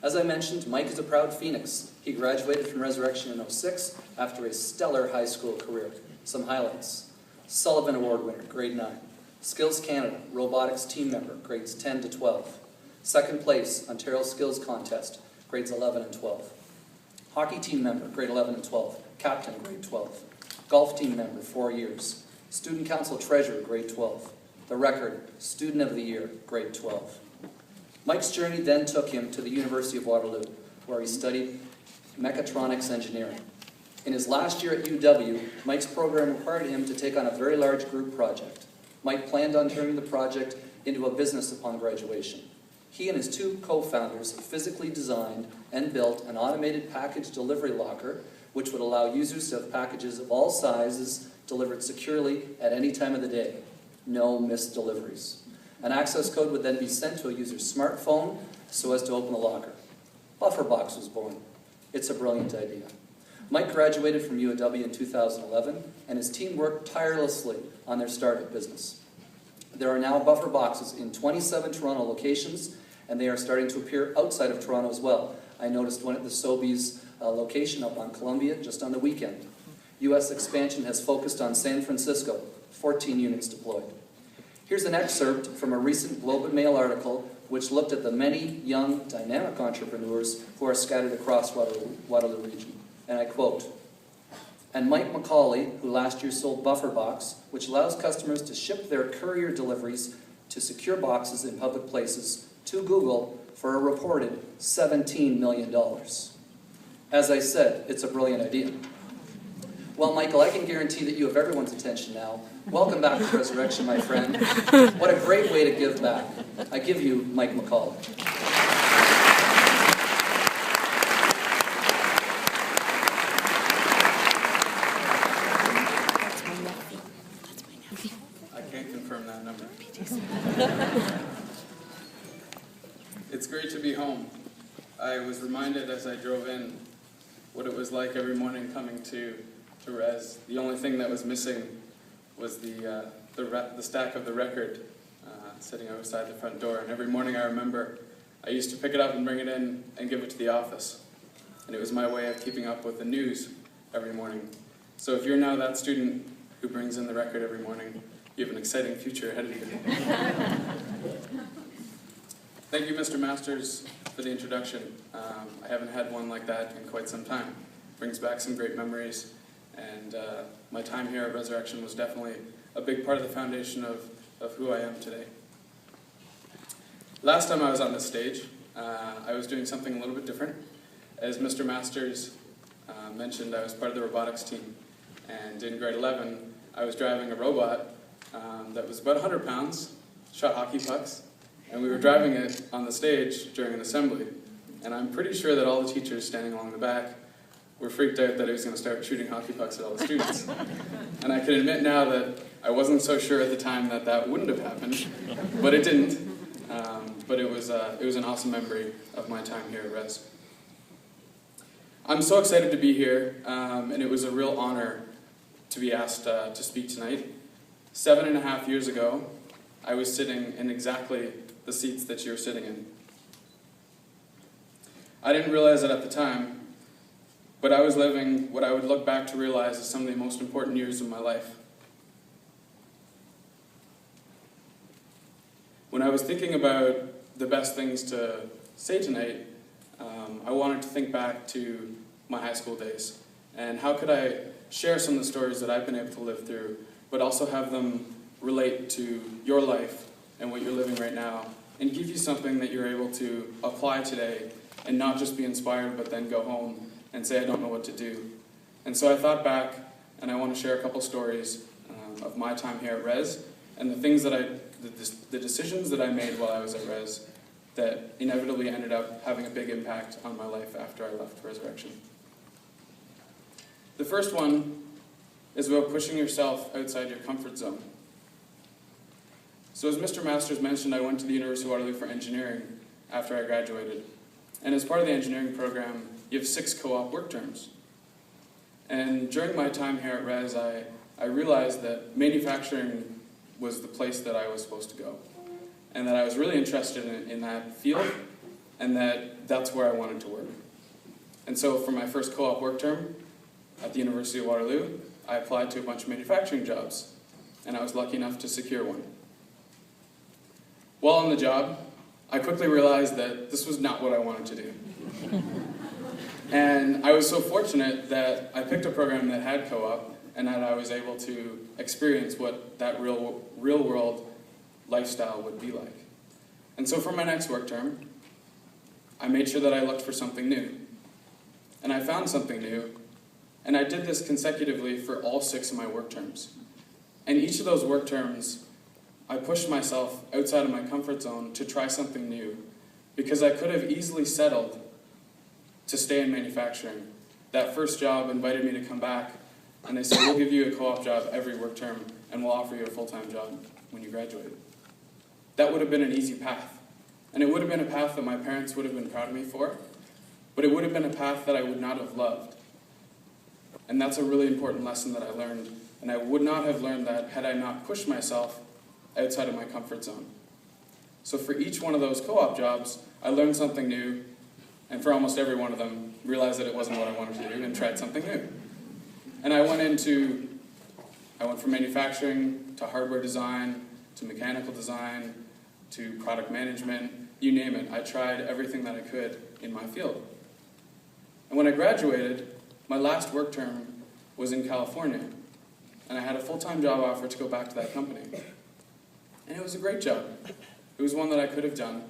As I mentioned, Mike is a proud Phoenix. He graduated from Resurrection in '06 after a stellar high school career. Some highlights: Sullivan Award winner, grade 9. Skills Canada, robotics team member, grades 10 to 12. Second place, Ontario Skills Contest, grades 11 and 12. Hockey team member, grade 11 and 12. Captain, grade 12. Golf team member, 4 years. Student Council Treasurer, grade 12. The record, Student of the Year, grade 12. Mike's journey then took him to the University of Waterloo, where he studied mechatronics engineering. In his last year at UW, Mike's program required him to take on a very large group project. Mike planned on turning the project into a business upon graduation. He and his 2 co-founders physically designed and built an automated package delivery locker, which would allow users to have packages of all sizes delivered securely at any time of the day. No missed deliveries. An access code would then be sent to a user's smartphone so as to open the locker. BufferBox was born. It's a brilliant idea. Mike graduated from UW in 2011, and his team worked tirelessly on their startup business. There are now BufferBoxes in 27 Toronto locations, and they are starting to appear outside of Toronto as well. I noticed one at the Sobeys location up on Columbia just on the weekend. U.S. expansion has focused on San Francisco, 14 units deployed. Here's an excerpt from a recent Globe and Mail article which looked at the many young, dynamic entrepreneurs who are scattered across Waterloo region. And I quote, "And Mike McCauley, who last year sold BufferBox, which allows customers to ship their courier deliveries to secure boxes in public places, to Google for a reported $17 million. As I said, it's a brilliant idea." Well, Michael, I can guarantee that you have everyone's attention now. Welcome back to Resurrection, my friend. What a great way to give back. I give you Mike McCauley. I can't confirm that number. It's great to be home. I was reminded as I drove in what it was like every morning coming to Res. The only thing that was missing was the stack of the record sitting outside the front door. And every morning I remember I used to pick it up and bring it in and give it to the office. And it was my way of keeping up with the news every morning. So if you're now that student who brings in the record every morning, you have an exciting future ahead of you. Thank you, Mr. Masters, for the introduction. I haven't had one like that in quite some time. Brings back some great memories. And my time here at Resurrection was definitely a big part of the foundation of who I am today. Last time I was on this stage, I was doing something a little bit different. As Mr. Masters mentioned, I was part of the robotics team. And in grade 11, I was driving a robot that was about 100 pounds, shot hockey pucks, and we were driving it on the stage during an assembly. And I'm pretty sure that all the teachers standing along the back were freaked out that he was going to start shooting hockey pucks at all the students. And I can admit now that I wasn't so sure at the time that that wouldn't have happened, but it didn't. But it was an awesome memory of my time here at Res. I'm so excited to be here, and it was a real honor to be asked to speak tonight. 7.5 years ago, I was sitting in exactly the seats that you're sitting in. I didn't realize it at the time, but I was living what I would look back to realize is some of the most important years of my life. When I was thinking about the best things to say tonight, I wanted to think back to my high school days. And how could I share some of the stories that I've been able to live through, but also have them relate to your life and what you're living right now, and give you something that you're able to apply today and not just be inspired, but then go home and say, I don't know what to do. And so I thought back, and I want to share a couple stories of my time here at Res, and the things that the decisions that I made while I was at Res that inevitably ended up having a big impact on my life after I left Resurrection. The first one is about pushing yourself outside your comfort zone. So as Mr. Masters mentioned, I went to the University of Waterloo for engineering after I graduated. And as part of the engineering program, you have 6 co-op work terms. And during my time here at Res, I realized that manufacturing was the place that I was supposed to go. And that I was really interested in that field, and that's where I wanted to work. And so for my first co-op work term at the University of Waterloo, I applied to a bunch of manufacturing jobs, and I was lucky enough to secure one. While on the job, I quickly realized that this was not what I wanted to do. And I was so fortunate that I picked a program that had co-op, and that I was able to experience what that real-world lifestyle would be like. And so for my next work term, I made sure that I looked for something new. And I found something new, and I did this consecutively for all 6 of my work terms. And each of those work terms, I pushed myself outside of my comfort zone to try something new, because I could have easily settled to stay in manufacturing. That first job invited me to come back, and they said, we'll give you a co-op job every work term, and we'll offer you a full-time job when you graduate. That would have been an easy path. And it would have been a path that my parents would have been proud of me for, but it would have been a path that I would not have loved. And that's a really important lesson that I learned, and I would not have learned that had I not pushed myself outside of my comfort zone. So for each one of those co-op jobs, I learned something new, and for almost every one of them, realized that it wasn't what I wanted to do and tried something new. And I went from manufacturing to hardware design, to mechanical design, to product management, you name it. I tried everything that I could in my field. And when I graduated, my last work term was in California, and I had a full-time job offer to go back to that company. And it was a great job. It was one that I could have done,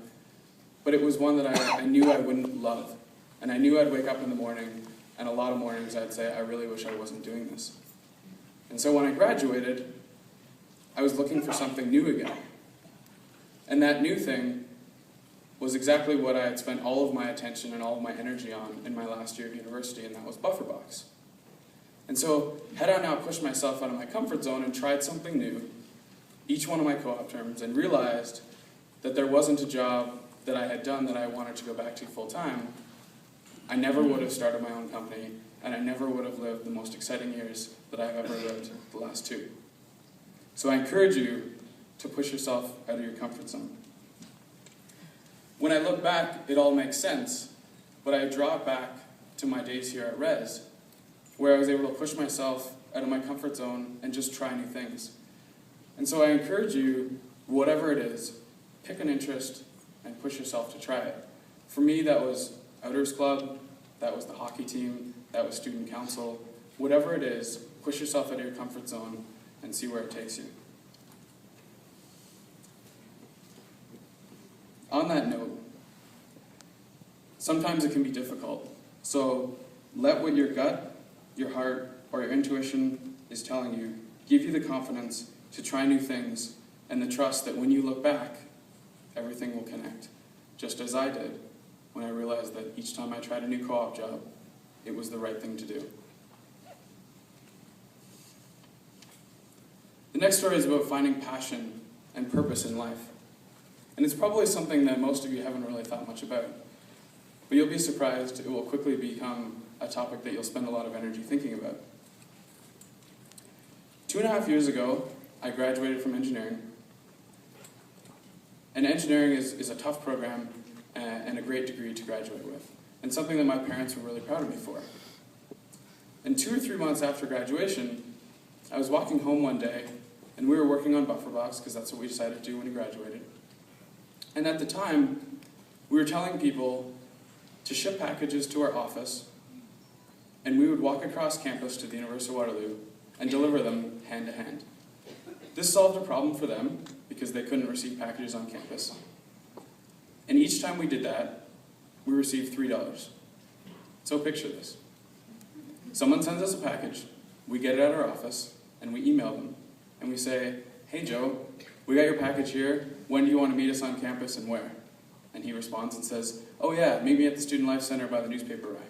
but it was one that I knew I wouldn't love. And I knew I'd wake up in the morning, and a lot of mornings I'd say, I really wish I wasn't doing this. And so when I graduated, I was looking for something new again. And that new thing was exactly what I had spent all of my attention and all of my energy on in my last year of university, and that was BufferBox. And so, had I not pushed myself out of my comfort zone and tried something new, each one of my co-op terms, and realized that there wasn't a job that I had done that I wanted to go back to full-time, I never would have started my own company, and I never would have lived the most exciting years that I've ever lived the last 2. So I encourage you to push yourself out of your comfort zone. When I look back, it all makes sense, but I draw it back to my days here at Res, where I was able to push myself out of my comfort zone and just try new things. And so I encourage you, whatever it is, pick an interest and push yourself to try it. For me, that was Outdoors Club, that was the hockey team, that was student council. Whatever it is, push yourself out of your comfort zone and see where it takes you. On that note, sometimes it can be difficult. So let what your gut, your heart, or your intuition is telling you give you the confidence to try new things and the trust that when you look back, everything will connect. Just as I did when I realized that each time I tried a new co-op job, it was the right thing to do. The next story is about finding passion and purpose in life. And it's probably something that most of you haven't really thought much about. But you'll be surprised, it will quickly become a topic that you'll spend a lot of energy thinking about. 2.5 years ago, I graduated from engineering. And engineering is a tough program and a great degree to graduate with, and something that my parents were really proud of me for. And 2 or 3 months after graduation, I was walking home one day, and we were working on BufferBox, because that's what we decided to do when we graduated. And at the time, we were telling people to ship packages to our office, and we would walk across campus to the University of Waterloo and deliver them hand to hand. This solved a problem for them, because they couldn't receive packages on campus. And each time we did that, we received $3. So picture this. Someone sends us a package, we get it at our office, and we email them. And we say, hey Joe, we got your package here, when do you want to meet us on campus and where? And he responds and says, oh yeah, meet me at the Student Life Center by the newspaper rack.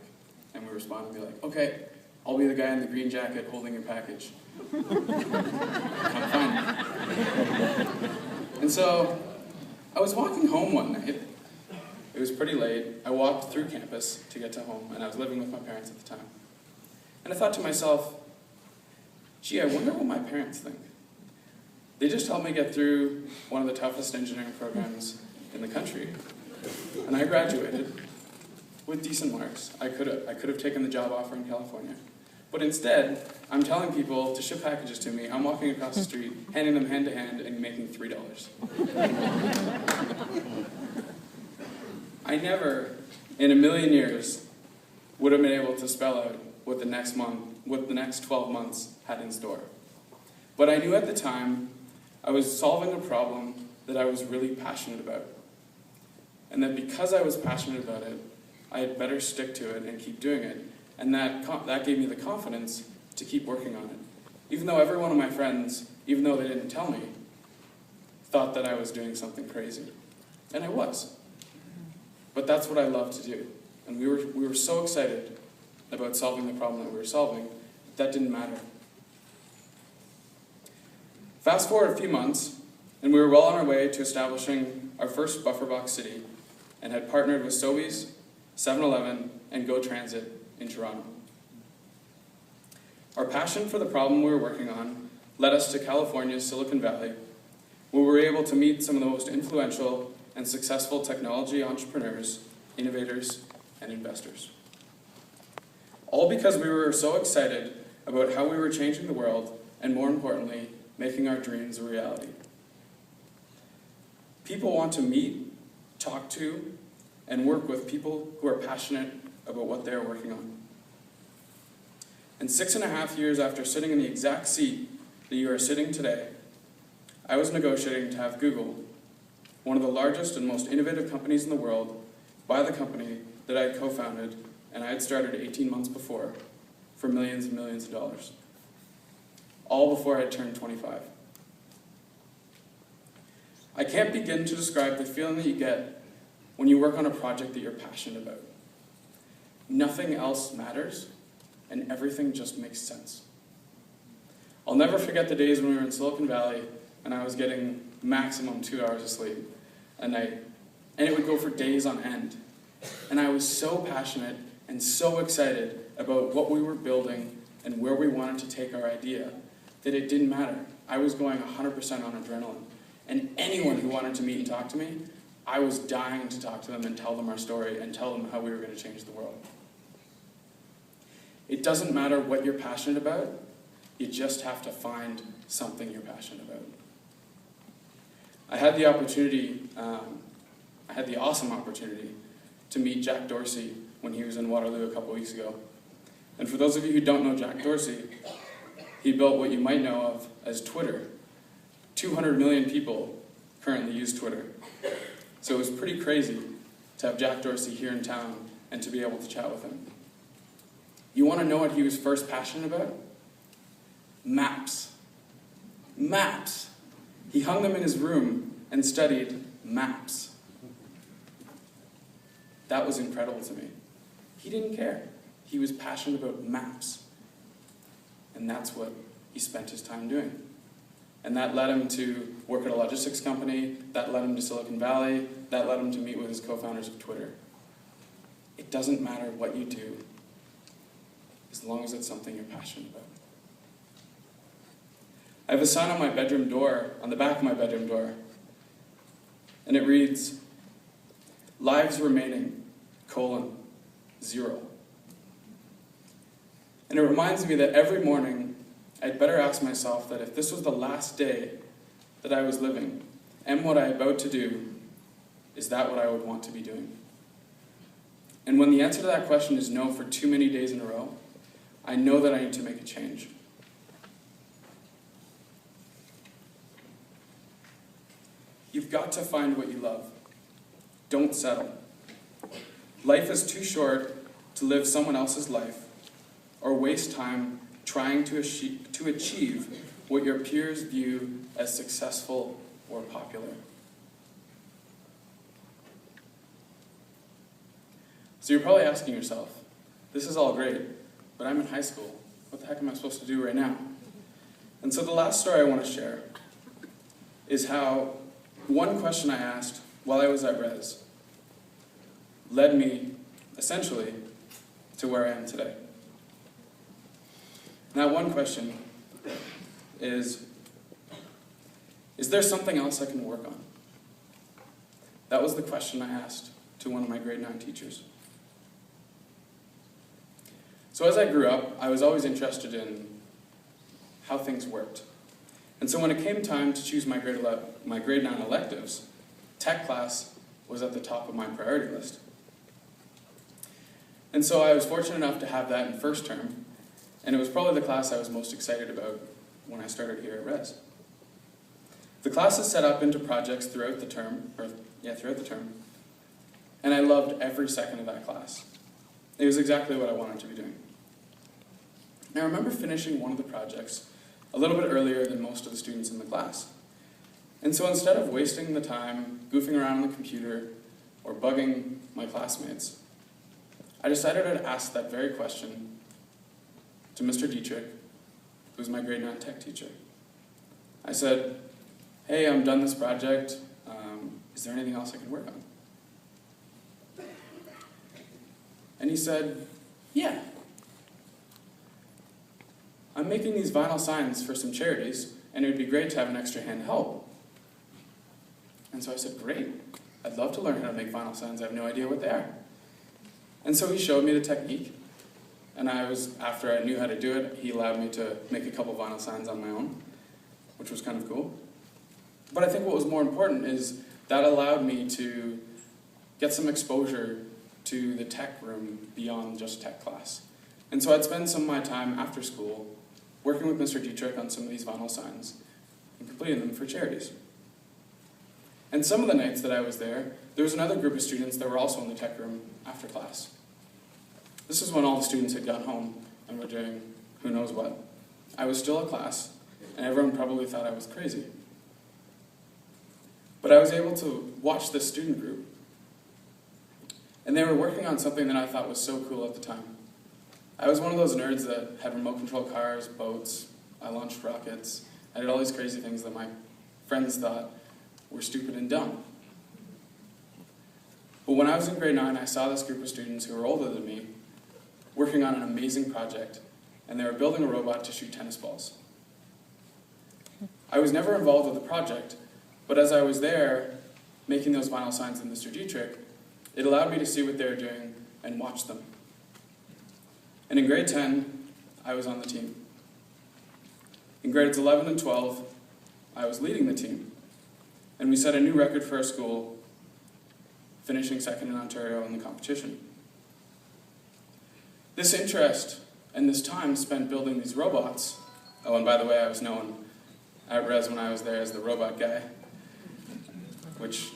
And we respond and be like, okay, I'll be the guy in the green jacket holding your package. Come find me. And so, I was walking home one night. It was pretty late. I walked through campus to get to home, and I was living with my parents at the time. And I thought to myself, gee, I wonder what my parents think. They just helped me get through one of the toughest engineering programs in the country. And I graduated with decent marks. I could have taken the job offer in California. But instead, I'm telling people to ship packages to me. I'm walking across the street, handing them hand to hand, and making $3. I never, in a million years, would have been able to spell out what the next 12 months had in store. But I knew at the time I was solving a problem that I was really passionate about. And that because I was passionate about it, I had better stick to it and keep doing it. And that gave me the confidence to keep working on it. Even though every one of my friends, even though they didn't tell me, thought that I was doing something crazy. And I was. But that's what I love to do. And we were so excited about solving the problem that we were solving, that didn't matter. Fast forward a few months, and we were well on our way to establishing our first Bufferbox city, and had partnered with Sobeys, 7-Eleven, and Go Transit in Toronto. Our passion for the problem we were working on led us to California's Silicon Valley, where we were able to meet some of the most influential and successful technology entrepreneurs, innovators, and investors. All because we were so excited about how we were changing the world, and more importantly, making our dreams a reality. People want to meet, talk to, and work with people who are passionate about what they are working on. And 6.5 years after sitting in the exact seat that you are sitting today, I was negotiating to have Google, one of the largest and most innovative companies in the world, buy the company that I had co-founded and I had started 18 months before for millions and millions of dollars. All before I had turned 25. I can't begin to describe the feeling that you get when you work on a project that you're passionate about. Nothing else matters, and everything just makes sense. I'll never forget the days when we were in Silicon Valley and I was getting maximum 2 hours of sleep a night, and it would go for days on end. And I was so passionate and so excited about what we were building and where we wanted to take our idea that it didn't matter. I was going 100% on adrenaline. And anyone who wanted to meet and talk to me, I was dying to talk to them and tell them our story and tell them how we were going to change the world. It doesn't matter what you're passionate about, you just have to find something you're passionate about. I had the awesome opportunity to meet Jack Dorsey when he was in Waterloo a couple weeks ago. And for those of you who don't know Jack Dorsey, he built what you might know of as Twitter. 200 million people currently use Twitter. So it was pretty crazy to have Jack Dorsey here in town and to be able to chat with him. You want to know what he was first passionate about? Maps. Maps. He hung them in his room and studied maps. That was incredible to me. He didn't care. He was passionate about maps. And that's what he spent his time doing. And that led him to work at a logistics company, that led him to Silicon Valley, that led him to meet with his co-founders of Twitter. It doesn't matter what you do, as long as it's something you're passionate about. I have a sign on my bedroom door, on the back of my bedroom door, and it reads, "Lives remaining, : 0. And it reminds me that every morning, I'd better ask myself that if this was the last day that I was living, and what I'm about to do, is that what I would want to be doing? And when the answer to that question is no for too many days in a row, I know that I need to make a change. You've got to find what you love. Don't settle. Life is too short to live someone else's life or waste time trying to achieve what your peers view as successful or popular. So you're probably asking yourself, this is all great, but I'm in high school. What the heck am I supposed to do right now? And so the last story I want to share is how one question I asked while I was at Res led me, essentially, to where I am today. And that one question is there something else I can work on? That was the question I asked to one of my grade 9 teachers. So as I grew up, I was always interested in how things worked. And so when it came time to choose my grade 9 electives, tech class was at the top of my priority list. And so I was fortunate enough to have that in first term, and it was probably the class I was most excited about when I started here at Res. The class is set up into projects throughout the term, and I loved every second of that class. It was exactly what I wanted to be doing. Now I remember finishing one of the projects a little bit earlier than most of the students in the class. And so instead of wasting the time goofing around on the computer or bugging my classmates, I decided I'd ask that very question to Mr. Dietrich, who was my grade 9 tech teacher. I said, "Hey, I'm done this project. Is there anything else I can work on?" And he said, "Yeah. I'm making these vinyl signs for some charities, and it would be great to have an extra hand to help." And so I said, "Great. I'd love to learn how to make vinyl signs. I have no idea what they are." And so he showed me the technique, and after I knew how to do it, he allowed me to make a couple vinyl signs on my own, which was kind of cool. But I think what was more important is that allowed me to get some exposure to the tech room beyond just tech class. And so I'd spend some of my time after school working with Mr. Dietrich on some of these vinyl signs and completing them for charities. And some of the nights that I was there was another group of students that were also in the tech room after class. This is when all the students had gone home and were doing who knows what. I was still at class, and everyone probably thought I was crazy. But I was able to watch this student group, and they were working on something that I thought was so cool at the time. I was one of those nerds that had remote control cars, boats, I launched rockets, I did all these crazy things that my friends thought were stupid and dumb. But when I was in grade 9, I saw this group of students who were older than me working on an amazing project, and they were building a robot to shoot tennis balls. I was never involved with the project, but as I was there making those vinyl signs in Mr. Dietrich, it allowed me to see what they were doing and watch them. And in grade 10, I was on the team. In grades 11 and 12, I was leading the team, and we set a new record for our school, finishing second in Ontario in the competition. This interest and this time spent building these robots, oh, and by the way, I was known at Res when I was there as the robot guy, which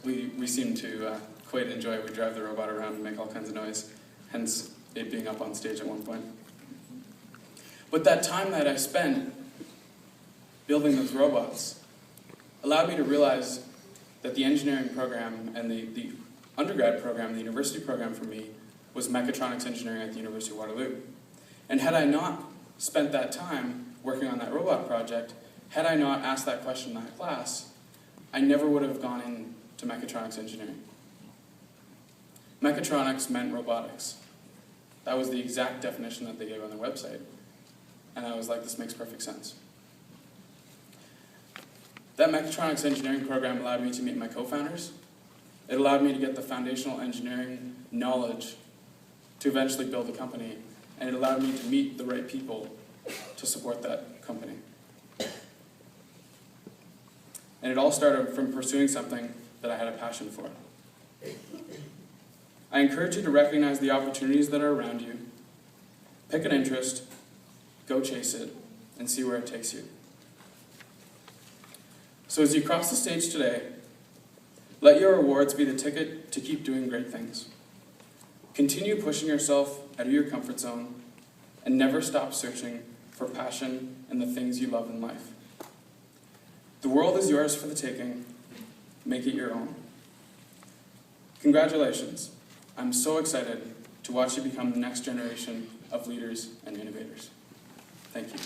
we seem to quite enjoy. We drive the robot around and make all kinds of noise, hence it being up on stage at one point. But that time that I spent building those robots allowed me to realize that the engineering program and the undergrad program, the university program for me, was mechatronics engineering at the University of Waterloo. And had I not spent that time working on that robot project, had I not asked that question in that class, I never would have gone into mechatronics engineering. Mechatronics meant robotics. That was the exact definition that they gave on their website. And I was like, this makes perfect sense. That mechatronics engineering program allowed me to meet my co-founders. It allowed me to get the foundational engineering knowledge to eventually build a company. And it allowed me to meet the right people to support that company. And it all started from pursuing something that I had a passion for. I encourage you to recognize the opportunities that are around you, pick an interest, go chase it, and see where it takes you. So as you cross the stage today, let your awards be the ticket to keep doing great things. Continue pushing yourself out of your comfort zone, and never stop searching for passion and the things you love in life. The world is yours for the taking. Make it your own. Congratulations. I'm so excited to watch you become the next generation of leaders and innovators. Thank you.